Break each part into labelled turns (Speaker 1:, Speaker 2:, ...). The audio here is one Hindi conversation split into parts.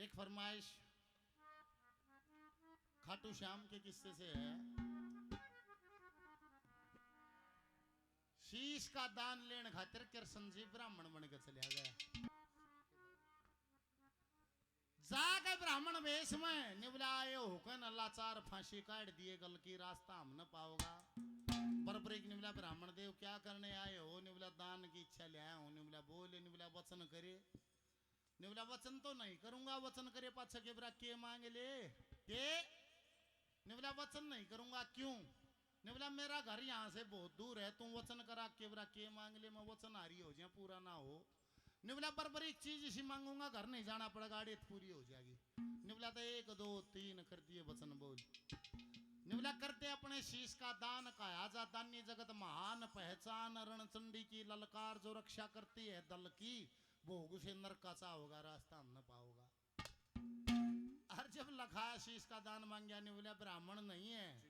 Speaker 1: एक फरमाइश खाटू श्याम के किस्से से है। शीश का दान लेने खातिर कृष्ण जी ब्राह्मण बन के चलिया गया। जाके ब्राह्मण वेश में निवलाए होकर लाचार फांसी काट दिए, गल की रास्ता हम न पाओगा। बरबरीक निवला ब्राह्मण देव क्या करने आए हो? निवला दान की इच्छा ले आया हूं। निवला बोले, निवला वचन करे। निवला वचन तो नहीं करूंगा, वचन करे पाछा के ब्रा के मांगे ले के? निवला वचन नहीं करूंगा। क्यों? निवला मेरा घर यहाँ से बहुत दूर है, तू वचन करा के ब्रा के मांग ले, मैं वचन हारी हो जाए पूरा ना हो। निवला बरबरीक चीज इसी मांगूंगा, घर नहीं जाना पड़ेगा, गाड़ी पूरी हो जाएगी। निवला तो 1 2 3 कर दिए वचन बोल। निवला करते अपने शीश का दान, काया जा दान्य जगत महान पहचान, रणचंडी की ललकार जो रक्षा करती है दल की, भोग से नरकाचा होगा, रास्ता हम न पाओगा। और जब लखा शीश का दान मांग गया, निवला ब्राह्मण नहीं है।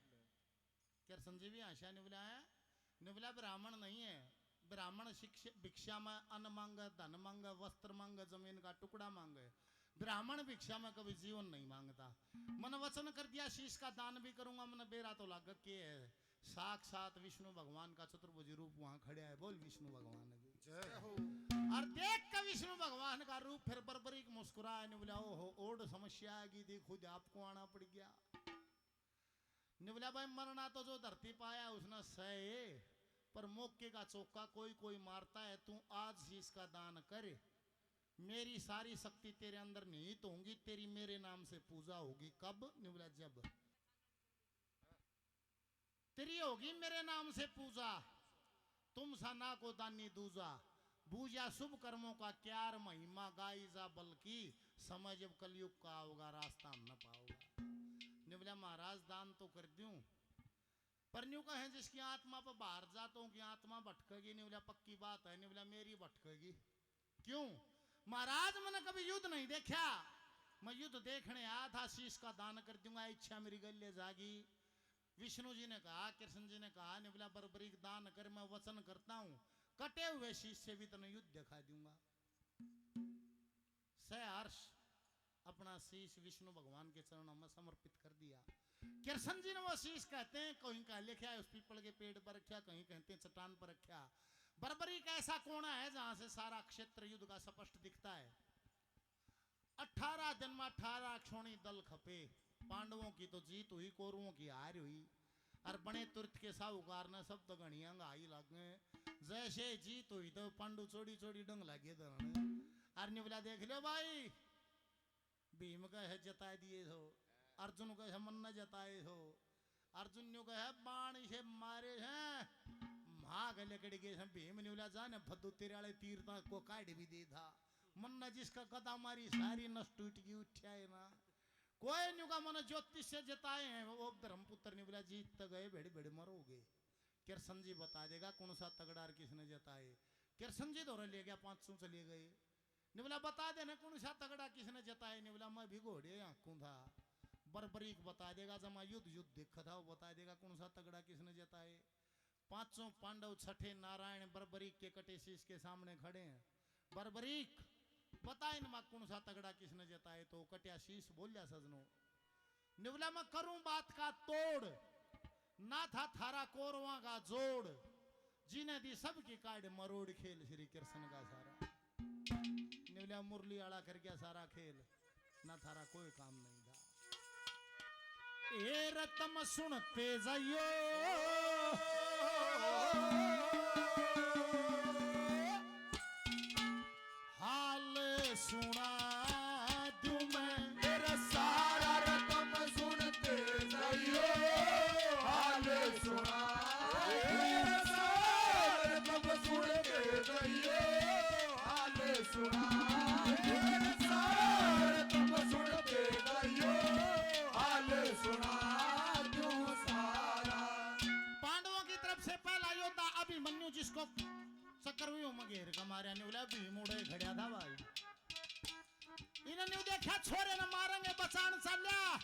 Speaker 1: कृष्ण जी भी आशा निवला है, निवला ब्राह्मण नहीं है। ब्राह्मण भिक्षा में अन्न मांगे, धन मांगे, वस्त्र मांगे, जमीन का टुकड़ा मांगे। ब्राह्मण भिक्षा में कभी जीवन नहीं मांगता। मन वचन कर दिया शीश का दान भी करूंगा, मन बेरा तो लाग के है। साक्षात विष्णु भगवान का चतुर्भुज रूप वहां खड़े है। बोल विष्णु भगवान की जय हो। और देख कर विष्णु भगवान का रूप फिर बरबरीक मुस्कुराए। निवला हो ओड समस्या आएगी, देख खुद आपको आना पड़ गया। निवला भाई मरना तो जो धरती पाया उसने सहे, पर मौके का चौका कोई कोई मारता है। तू आज शीश का दान करे, मेरी सारी शक्ति तेरे अंदर निहित होंगी, तेरी मेरे नाम से पूजा होगी। कब? निवला जब तेरी होगी मेरे नाम से पूजा, तुम सा ना को दानी दूजा, बूझा शुभ कर्मों का क्यार महिमा गाई जा, बल्कि समय जब कलयुग का होगा, रास्ता हम न पाओगा। निवला महाराज दान तो कर दूं, पर न्यू कहें जिसकी आत्मा पर बाहर जाता हूं कि आत्मा भटकेगी। निवला पक्की बात है, निवला मेरी भटकेगी। क्यों? महाराज मैंने कभी युद्ध नहीं देखा, मैं युद्ध देखने आया था, शीश का दान कर दूंगा, इच्छा मेरी गले जागी। विष्णु जी ने कहा, कृष्ण जी ने कहा, निवला बरबरीक दान कर, मैं वचन करता हूं कटे हुए शीश से भी तने युद्ध दिखा दूंगा। सहर्ष अपना शीश विष्णु भगवान के चरणों में समर्पित कर दिया। कृष्ण जी ने वो शीश कहते हैं कहीं कह लिखा है उस पीपल के पेड़ पर रखा, कहीं कहते हैं चट्टान पर रखा। बरबरीक ऐसा कोना है जहां से सारा क्षेत्र युद्ध का स्पष्ट दिखता है। 18 दिन में 18 क्षोणी दल खपे। पांडवों की तो जीत हुई, कौरवों की हार हुई। और बने तुरंत के साहूकार ने सब तो घड़ियां गाई लगे। जैसे जीत हुई तो पांडु चोड़ी चोड़ी डंग लगे धरने। और निवला देख लो भाई, भीम का है जता दिए हो, अर्जुन का है मन न जताए हो। अर्जुन न्यू का है बाण से मारे हैं, भाग लकड़ के भीम निवला जाने भद्दू तेरे वाले तीर को काट भी दे था। मन न जिसका कदा मारी सारी नस टूट गई, उठा है ना कोई न्यू का मन ज्योतिष से जताए हैं। वो धर्मपुत्र निवला जीत तो गए, भेड़ भेड़ मरोगे। कृष्ण जी बता देगा कौन सा तगड़ार किसने जताए। कृष्ण जी दौरे ले गया, 500 चले गए। निवला बता देना कौन सा तगड़ा किसने जताए। निवला मैं भी घोड़े आंखों था। बरबरीक बता देगा, जमा युद्ध युद्ध देखा था, वो बता देगा कौन सा तगड़ा किसने जताए। 5 पांडव छठे नारायण बरबरीक के कटे शीश के सामने खड़े हैं। बरबरीक बता इनमा कौन सा तगड़ा किसने जताए। तो कटिया शीश बोलिया सजनो, निवला मैं करूं बात का तोड़, ना था थारा कौरवा का जोड़, जिन्हें दी सबकी काट मरोड़ खेल श्री कृष्ण का सारा। निवला मुरली आड़ा कर गया सारा खेल, ना थारा कोई काम नहीं था। ए रतम सुनते जाइयो, हाल सुना दूं मैं,
Speaker 2: मेरा सारा रतम सुनते जाइयो, हाल सुना। मेरा सारा रतम सुनते जाइयो, हाल सुना। मेरा सारा रतम सुनते जाइयो, हाल सुना दूं सारा।
Speaker 1: पांडवों की तरफ से पहला योद्धा अभिमन्यु, जिसको चक्रव्यूह में घेर का मारा निवला, भीम उड़े खड़ा था भाई। इन्होंने देखा छोरे न मारेंगे, बचान चाल्या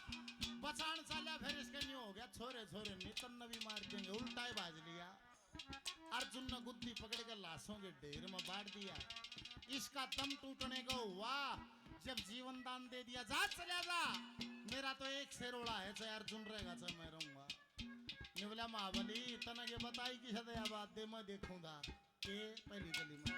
Speaker 1: फिर इसके न्यू हो गया, छोरे छोरे नितन भी मार देंगे, उल्टा ही बाज लिया। अर्जुन ने गुद्दी पकड़ के लाशों के ढेर में बांट दिया। इसका दम टूटने को हुआ। जब जीवन दान दे दिया, जा चला जा, मेरा तो एक शेरोड़ा है, चाहे अर्जुन रहेगा चाहे मैं रहूंगा। निवला महाबली इतना ये बताई कि सदैया बात दे मैं देखूंगा के पहली गली में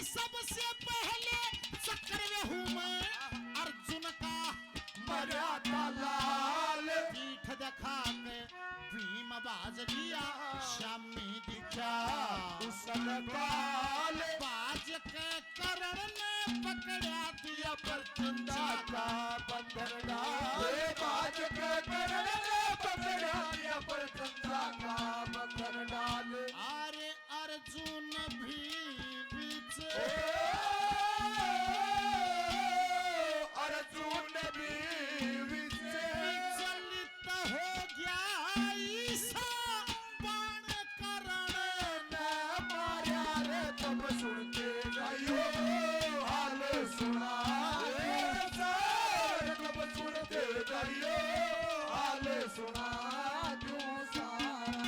Speaker 1: सबसे पहले चक्कर में हूँ मैं अर्जुन का
Speaker 2: मर्यादा लाल,
Speaker 1: पीठ दिखा के भीम बाज लिया, शामी दिखा
Speaker 2: उसल काल,
Speaker 1: बाज के करण ने पकड़ा दिया पर चंदा
Speaker 2: का बंधन डाल, बाज के करण ने पकड़ा दिया पर चंदा का बंधन डाल।
Speaker 1: अरे अर्जुन भी
Speaker 2: अर्जुन भी
Speaker 1: विचलित हो गया, ईसा बाण करण
Speaker 2: ने मारा रे, तब सुनते जाइयो हाल सुना, तब सुनते जाइयो हाल सुना क्यों सारा।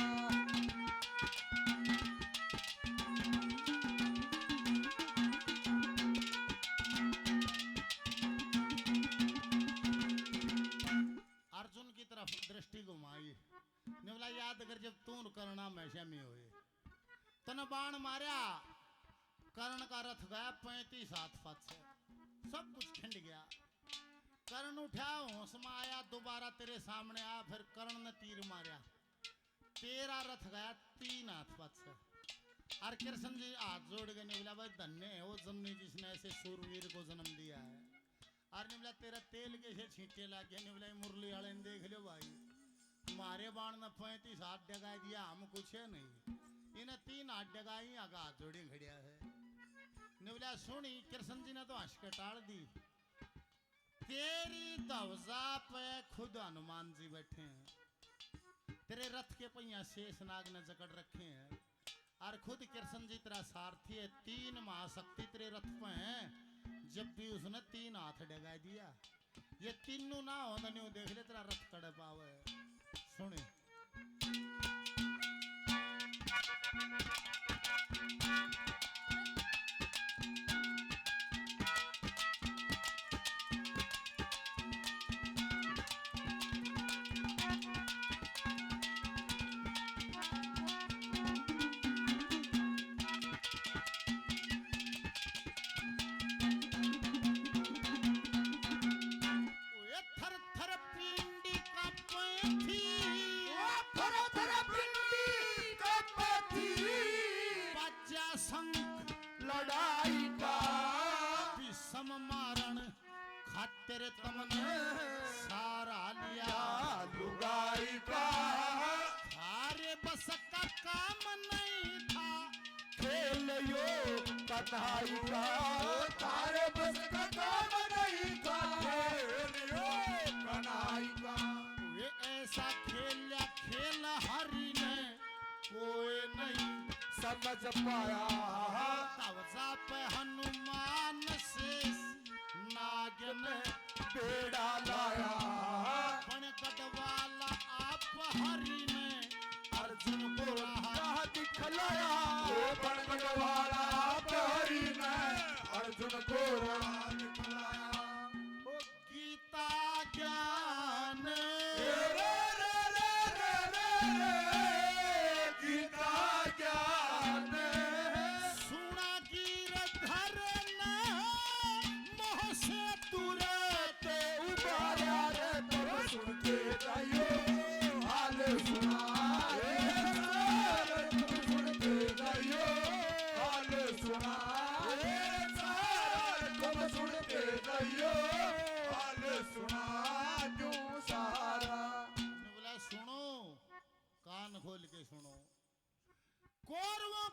Speaker 1: अर्जुन की तरफ दृष्टि घुमाई, निवला याद कर जब तू करना मैशा में हुए, तने बाण मारा, कर्ण का रथ गया 35 हाथ फत से, सब कुछ खिंड गया। कर्ण उठा, होश में आया, दोबारा तेरे सामने आ, फिर कर्ण ने तीर मारा, तेरा रथ गया 3 हाथ फत से। और कृष्ण जी हाथ जोड़ के निवला भाई धन्य है वो जननी जिसने ऐसे सूरवीर को जन्म दिया है। और निवला तेरा तेल कैसे छींटे ला के, निवला मुरली वाले ने देख लो भाई, मारे बाण ने 35 हाथ डगा दिया, हम कुछ है नहीं, इन्हें 3 हाथ डगाई, आगा हाथ जोड़े खड़िया है। निवला सुनी, कृष्ण जी ने तो हंस के टाल दी, तेरी ध्वजा पे खुद हनुमान जी बैठे हैं, तेरे रथ के पहिया शेष नाग ने जकड़ रखे हैं, और खुद कृष्ण जी तेरा सारथी है, 3 महाशक्ति तेरे रथ पे हैं। जब भी उसने 3 हाथ डगा दिया, ये तीनों ना हो तो नहीं देख ले तेरा रथ कड़ पावे। सुने तेरे तमने सारा लिया
Speaker 2: लुगाई का,
Speaker 1: थारे बस का काम नहीं था,
Speaker 2: खेल यो कन्हाई का, तारे बस का काम नहीं था, खेल यो कन्हाई का।
Speaker 1: ये ऐसा खेला खेल हरि ने कोई नहीं
Speaker 2: समझ पाया,
Speaker 1: कवचा पे हनुमान से नागन
Speaker 2: बेड़ा लाया,
Speaker 1: बनकट वाला आप हरि ने अर्जुन को राह
Speaker 2: दिखलाया, बनकट वाला हरि ने अर्जुन को राह दिखलाया।
Speaker 1: गीता ज्ञान
Speaker 2: गीता ज्ञान
Speaker 1: सुना गिरधर ने मोह से तुरंत
Speaker 2: उबारा रे, तब सुनते जाइयो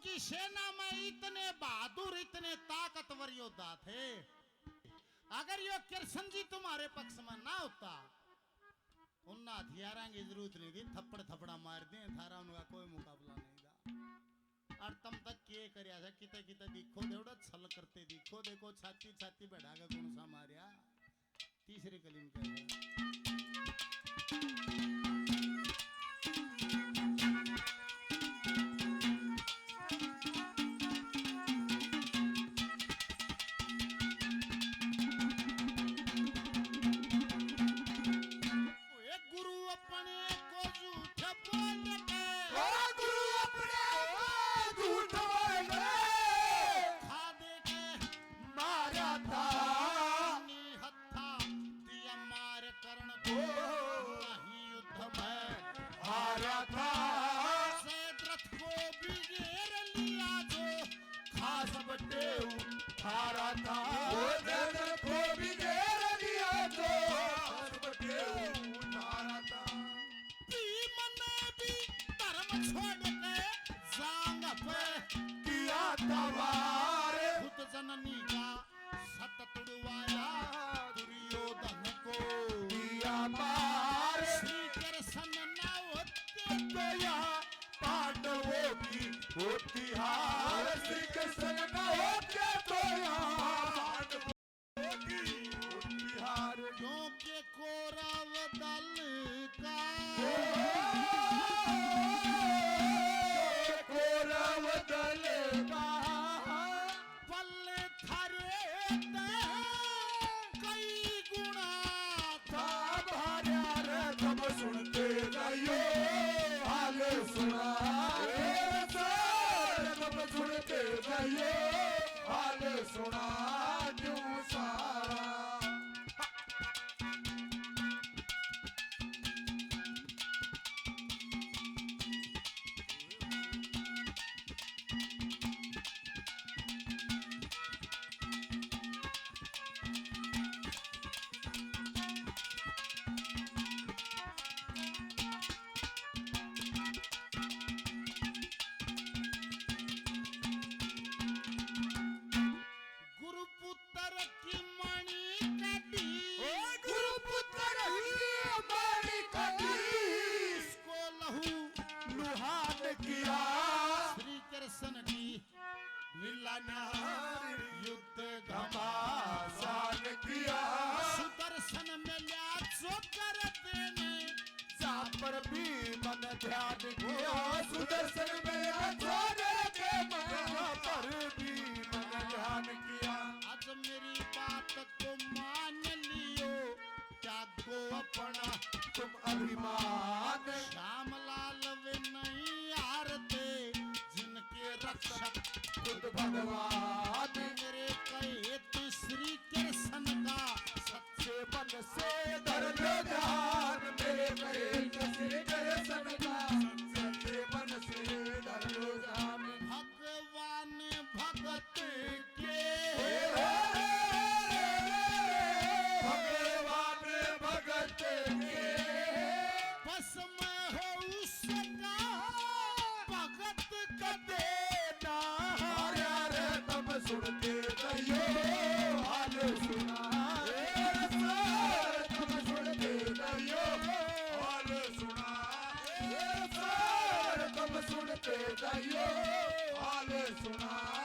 Speaker 1: की सेना में इतने बहादुर इतने ताकतवर योद्धा थे। अगर यो कृष्ण जी तुम्हारे पक्ष में ना होता, उन्ना हथियारा की जरूरत नहीं थी, थप्पड़ थपड़ा मार दे थारा उनका कोई मुकाबला नहीं था। और तम तक के करया था, किते किते दिखो देवड़ा छल करते दिखो, देखो छाती छाती बैठा के कौन सा मारिया। तीसरे कलीम का जननी का सत तुड़वाया, दुर्योधन को दिया मार। श्री कृष्ण ना होते तो यहाँ पांडवों की होती हार। श्री कृष्ण ना होते तो यहाँ पांडवों की होती हार। क्योंकि कौरव दल का सुनते जाइयो हाल सुना, सुनते जाइयो हाल सुना क्यों सारा। युद्ध घमासान किया, सुदर्शन मिला जो कर देने, जा पर भी मन ध्यान किया। सुदर्शन मिला जो कर के मन पर भी मन ध्यान किया। आज मेरी बात को मान लियो, त्यागो अपना तुम अभिमान। श्यामलाल वे नहीं हारते, जिनके रक्षक खुद भगवान। मेरे कहे तो श्री कृष्ण का सच्चे मन से धर लो ध्यान। मेरे कहे तो श्री कृष्ण का सच्चे मन से धर लो ध्यान। भगवान भगत के भगवान भगत के बस में हो उसका भगत का देना। सुनते जाइयो हाल सुना, तुम सुनते जाइयो हाल सुना। तुम सुनते जाइयो हाल सुना।